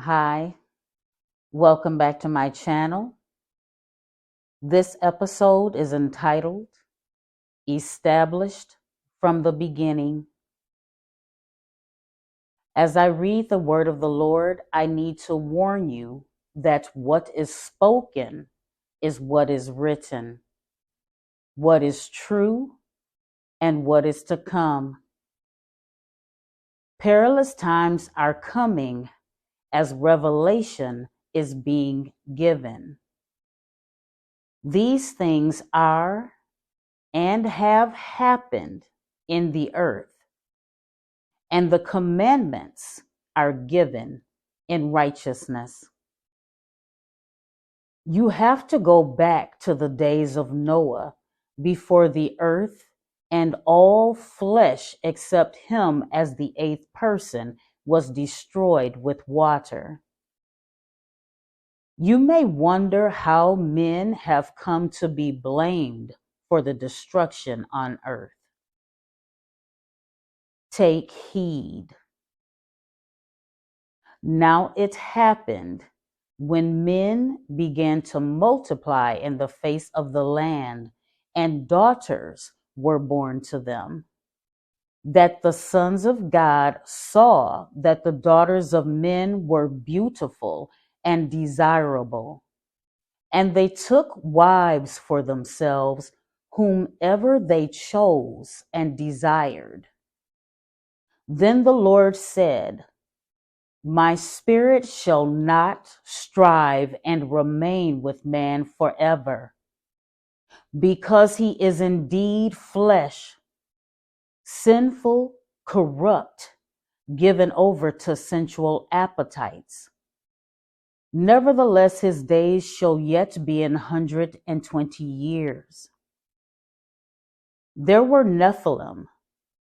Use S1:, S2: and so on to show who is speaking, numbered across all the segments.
S1: Hi, welcome back to my channel. This episode is entitled Established from the Beginning. As I read the word of the Lord, I need to warn you that what is spoken is what is written, what is true, and what is to come. Perilous times are coming as revelation is being given. These things are and have happened in the earth, and the commandments are given in righteousness. You have to go back to the days of Noah before the earth and all flesh except him as the eighth person was destroyed with water. You may wonder how men have come to be blamed for the destruction on earth. Take heed. Now it happened when men began to multiply in the face of the land, and daughters were born to them, that the sons of God saw that the daughters of men were beautiful and desirable, and they took wives for themselves, whomever they chose and desired. Then the Lord said, My spirit shall not strive and remain with man forever, because he is indeed flesh, sinful, corrupt, given over to sensual appetites. Nevertheless, his days shall yet be 120 years. There were Nephilim,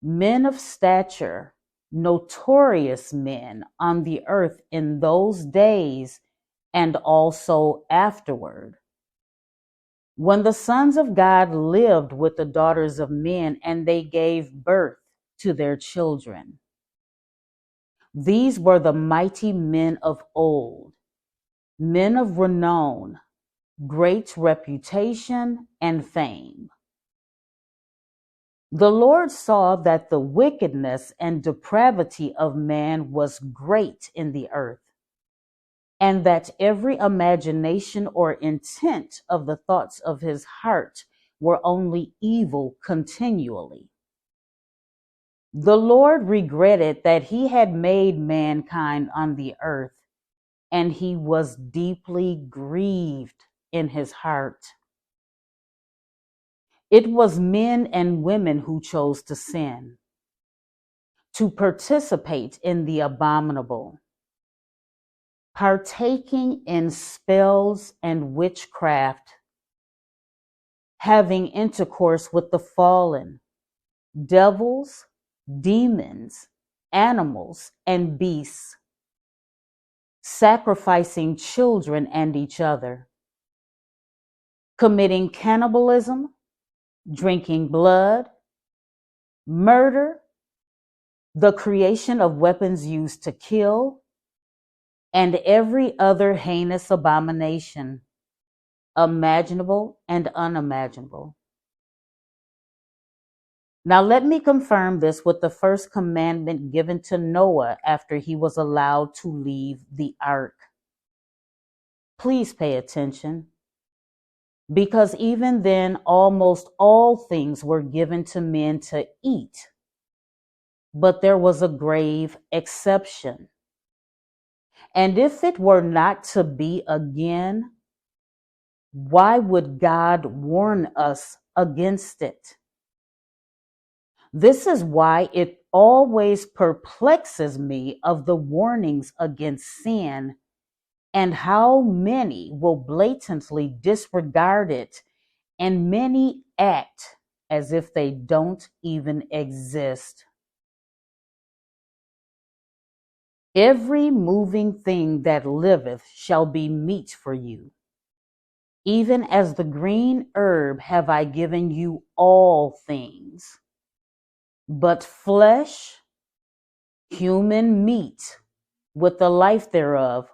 S1: men of stature, notorious men on the earth in those days and also afterward, when the sons of God lived with the daughters of men and they gave birth to their children. These were the mighty men of old, men of renown, great reputation and fame. The Lord saw that the wickedness and depravity of man was great in the earth, and that every imagination or intent of the thoughts of his heart were only evil continually. The Lord regretted that he had made mankind on the earth, and he was deeply grieved in his heart. It was men and women who chose to sin, to participate in the abominable, partaking in spells and witchcraft, having intercourse with the fallen, devils, demons, animals, and beasts, sacrificing children and each other, committing cannibalism, drinking blood, murder, the creation of weapons used to kill, and every other heinous abomination, imaginable and unimaginable. Now let me confirm this with the first commandment given to Noah after he was allowed to leave the ark. Please pay attention, because even then almost all things were given to men to eat. But there was a grave exception. And if it were not to be again, why would God warn us against it? This is why it always perplexes me of the warnings against sin and how many will blatantly disregard it, and many act as if they don't even exist. Every moving thing that liveth shall be meat for you. Even as the green herb have I given you all things. But flesh, human meat, with the life thereof,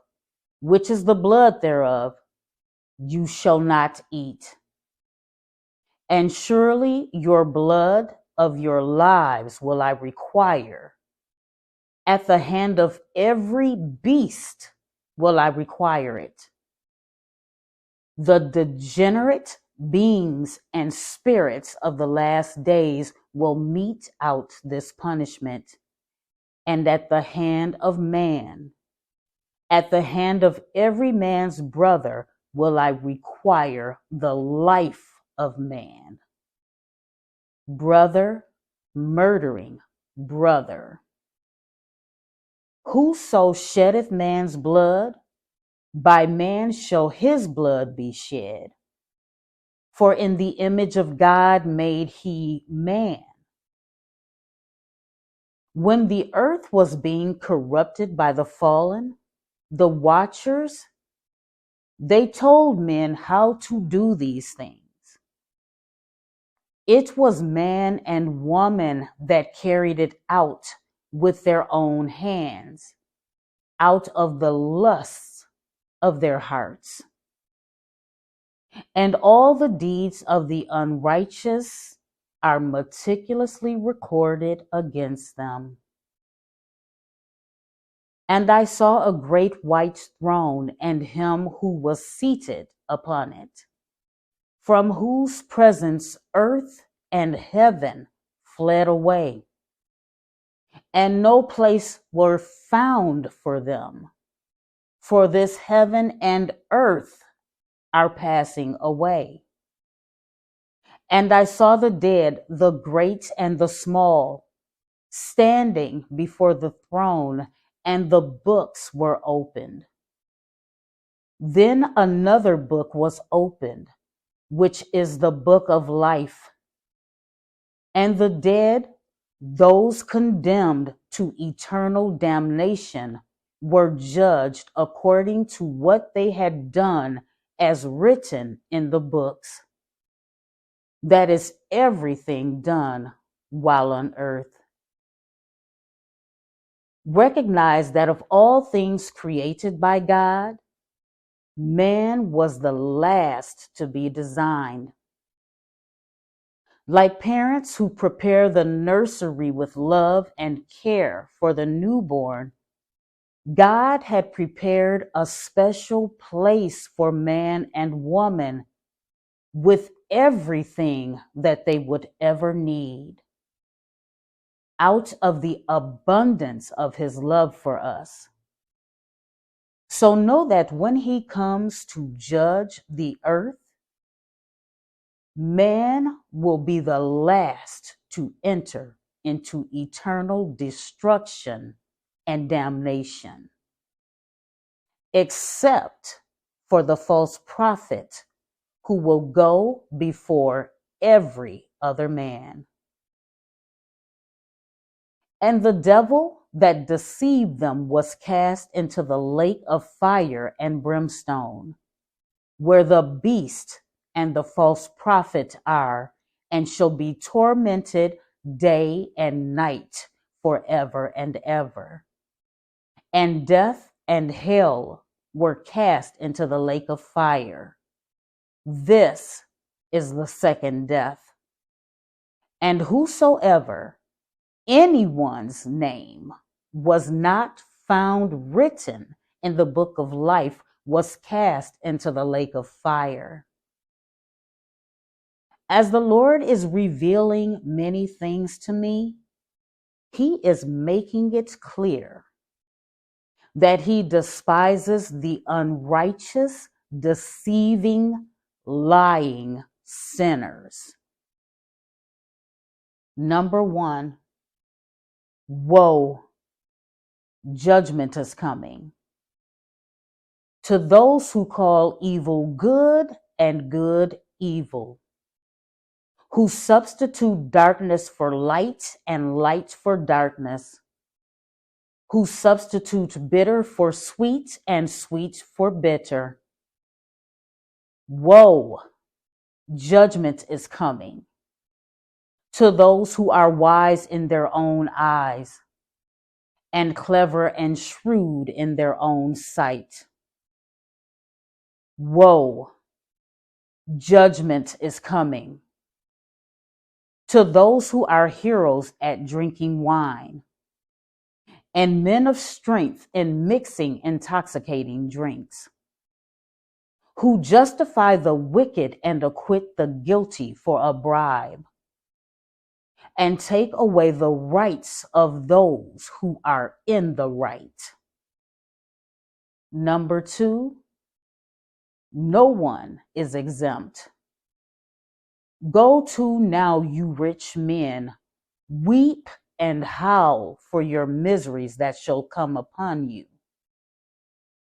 S1: which is the blood thereof, you shall not eat. And surely your blood of your lives will I require. At the hand of every beast will I require it. The degenerate beings and spirits of the last days will mete out this punishment, and at the hand of man, at the hand of every man's brother, will I require the life of man. Brother murdering brother. Whoso sheddeth man's blood, by man shall his blood be shed. For in the image of God made he man. When the earth was being corrupted by the fallen, the watchers, they told men how to do these things. It was man and woman that carried it out with their own hands, out of the lusts of their hearts. And all the deeds of the unrighteous are meticulously recorded against them. And I saw a great white throne and him who was seated upon it, from whose presence earth and heaven fled away, and no place were found for them. For this heaven and earth are passing away. And I saw the dead, the great and the small, standing before the throne, and the books were opened. Then another book was opened, which is the book of life. And the dead, those condemned to eternal damnation, were judged according to what they had done as written in the books. That is everything done while on earth. Recognize that of all things created by God, man was the last to be designed. Like parents who prepare the nursery with love and care for the newborn, God had prepared a special place for man and woman with everything that they would ever need, out of the abundance of his love for us. So know that when he comes to judge the earth, man will be the last to enter into eternal destruction and damnation, except for the false prophet who will go before every other man. And the devil that deceived them was cast into the lake of fire and brimstone, where the beast and the false prophet are, and shall be tormented day and night forever and ever. And death and hell were cast into the lake of fire. This is the second death. And whosoever anyone's name was not found written in the book of life was cast into the lake of fire. As the Lord is revealing many things to me, he is making it clear that he despises the unrighteous, deceiving, lying sinners. Number one, woe, judgment is coming. To those who call evil good and good evil, who substitute darkness for light and light for darkness, who substitute bitter for sweet and sweet for bitter. Woe, judgment is coming. To those who are wise in their own eyes, and clever and shrewd in their own sight. Woe! Judgment is coming to those who are heroes at drinking wine and men of strength in mixing intoxicating drinks, who justify the wicked and acquit the guilty for a bribe, and take away the rights of those who are in the right. Number 2, no one is exempt. Go to now, you rich men, weep and howl for your miseries that shall come upon you.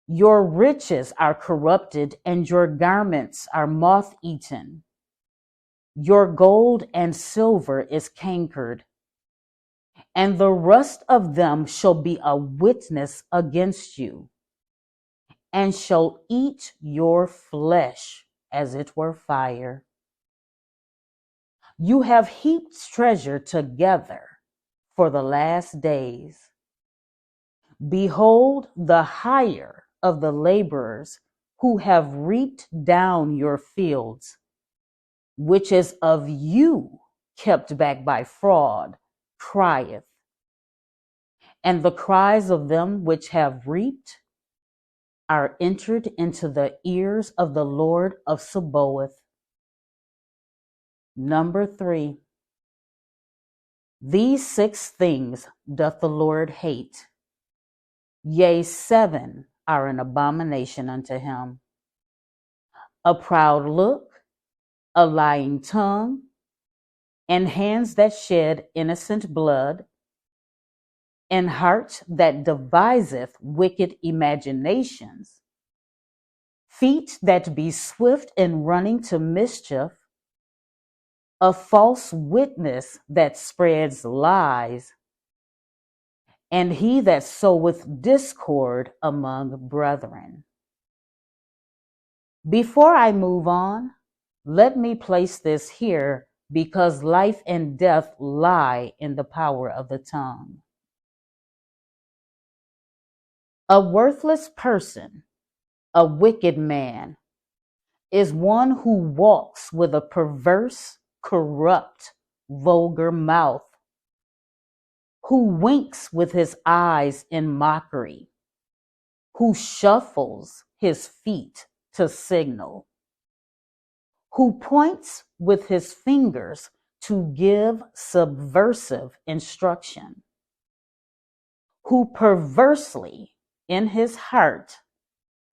S1: Your riches are corrupted and your garments are moth-eaten. Your gold and silver is cankered, and the rust of them shall be a witness against you, and shall eat your flesh as it were fire. You have heaped treasure together for the last days. Behold, the hire of the laborers who have reaped down your fields, which is of you kept back by fraud, crieth. And the cries of them which have reaped are entered into the ears of the Lord of Sabaoth. Number 3, these 6 things doth the Lord hate. Yea, 7 are an abomination unto him: a proud look, a lying tongue, and hands that shed innocent blood, and heart that deviseth wicked imaginations, feet that be swift in running to mischief, a false witness that spreads lies, and he that soweth discord among brethren. Before I move on, let me place this here, because life and death lie in the power of the tongue. A worthless person, a wicked man, is one who walks with a perverse, corrupt, vulgar mouth, who winks with his eyes in mockery, who shuffles his feet to signal, who points with his fingers to give subversive instruction, who perversely in his heart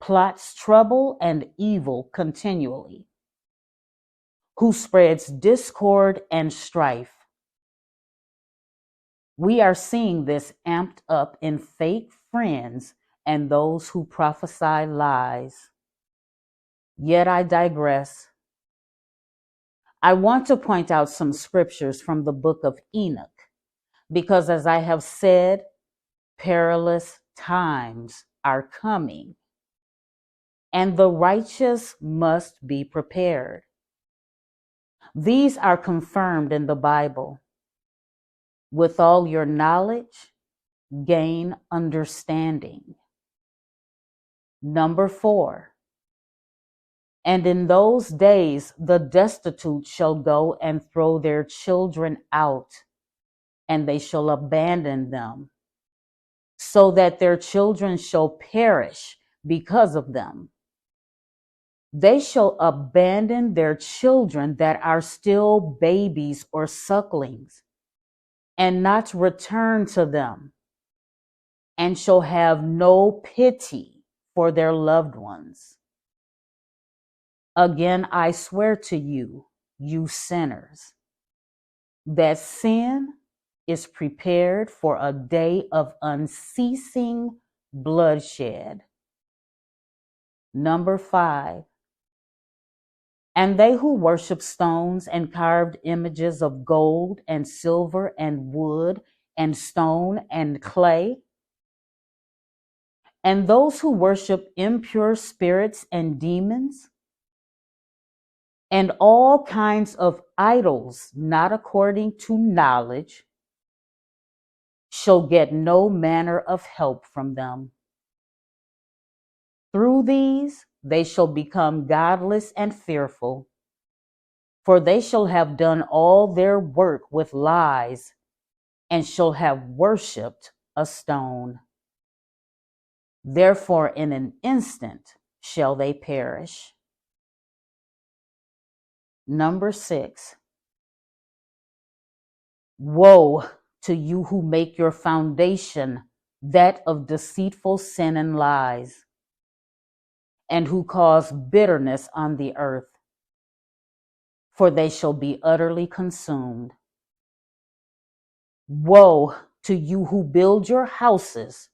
S1: plots trouble and evil continually, who spreads discord and strife. We are seeing this amped up in fake friends and those who prophesy lies. Yet I digress. I want to point out some scriptures from the book of Enoch, because as I have said, perilous times are coming, and the righteous must be prepared. These are confirmed in the Bible. With all your knowledge, gain understanding. Number 4, and in those days the destitute shall go and throw their children out, and they shall abandon them, so that their children shall perish because of them. They shall abandon their children that are still babies or sucklings, and not return to them, and shall have no pity for their loved ones. Again, I swear to you, you sinners, that sin is prepared for a day of unceasing bloodshed. Number 5, and they who worship stones and carved images of gold and silver and wood and stone and clay, and those who worship impure spirits and demons, and all kinds of idols not according to knowledge, shall get no manner of help from them. Through these they shall become godless and fearful, for they shall have done all their work with lies, and shall have worshipped a stone. Therefore in an instant shall they perish. Number 6. Woe to you who make your foundation that of deceitful sin and lies, and who cause bitterness on the earth, for they shall be utterly consumed. Woe to you who build your houses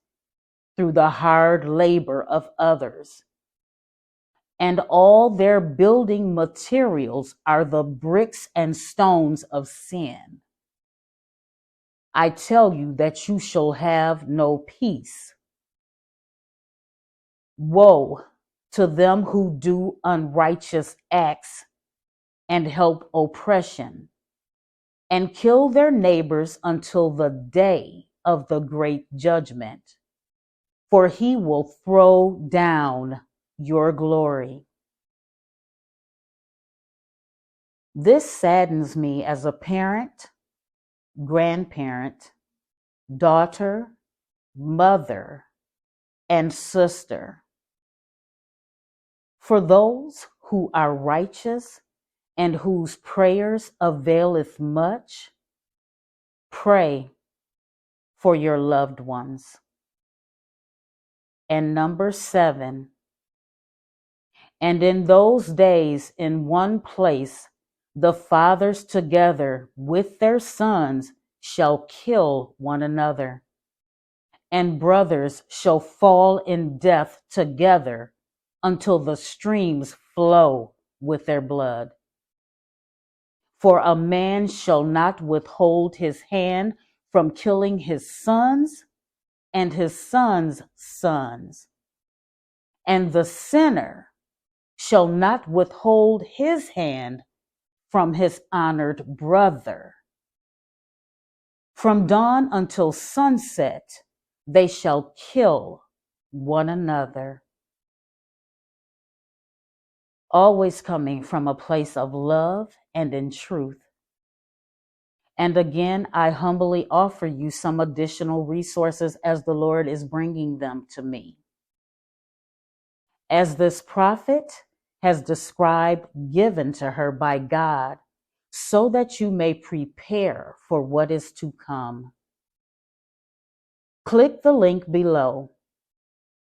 S1: through the hard labor of others, and all their building materials are the bricks and stones of sin. I tell you that you shall have no peace. Woe to them who do unrighteous acts and help oppression, and kill their neighbors until the day of the great judgment, for he will throw down your glory. This saddens me as a parent, grandparent, daughter, mother, and sister. For those who are righteous and whose prayers availeth much, pray for your loved ones. And number 7, and in those days in one place the fathers together with their sons shall kill one another, and brothers shall fall in death together until the streams flow with their blood. For a man shall not withhold his hand from killing his sons and his sons' sons, and the sinner shall not withhold his hand from his honored brother. From dawn until sunset, they shall kill one another. Always coming from a place of love and in truth. And again, I humbly offer you some additional resources as the Lord is bringing them to me. As this prophet has described, given to her by God, so that you may prepare for what is to come. Click the link below.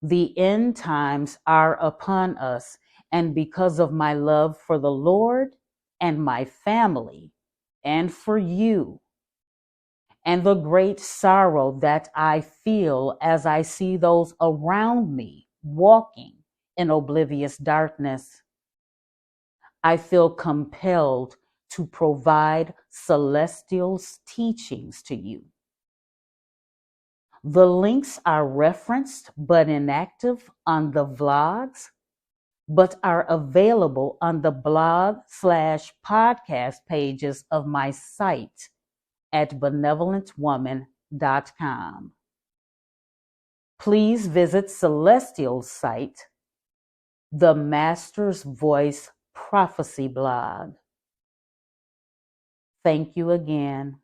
S1: The end times are upon us, and because of my love for the Lord and my family, and for you, and the great sorrow that I feel as I see those around me walking in oblivious darkness, I feel compelled to provide celestial teachings to you. The links are referenced but inactive on the vlogs, but are available on the blog/podcast pages of my site at BenevolentWoman.com. Please visit Celestial's site, the Master's Voice Prophecy blog. Thank you again.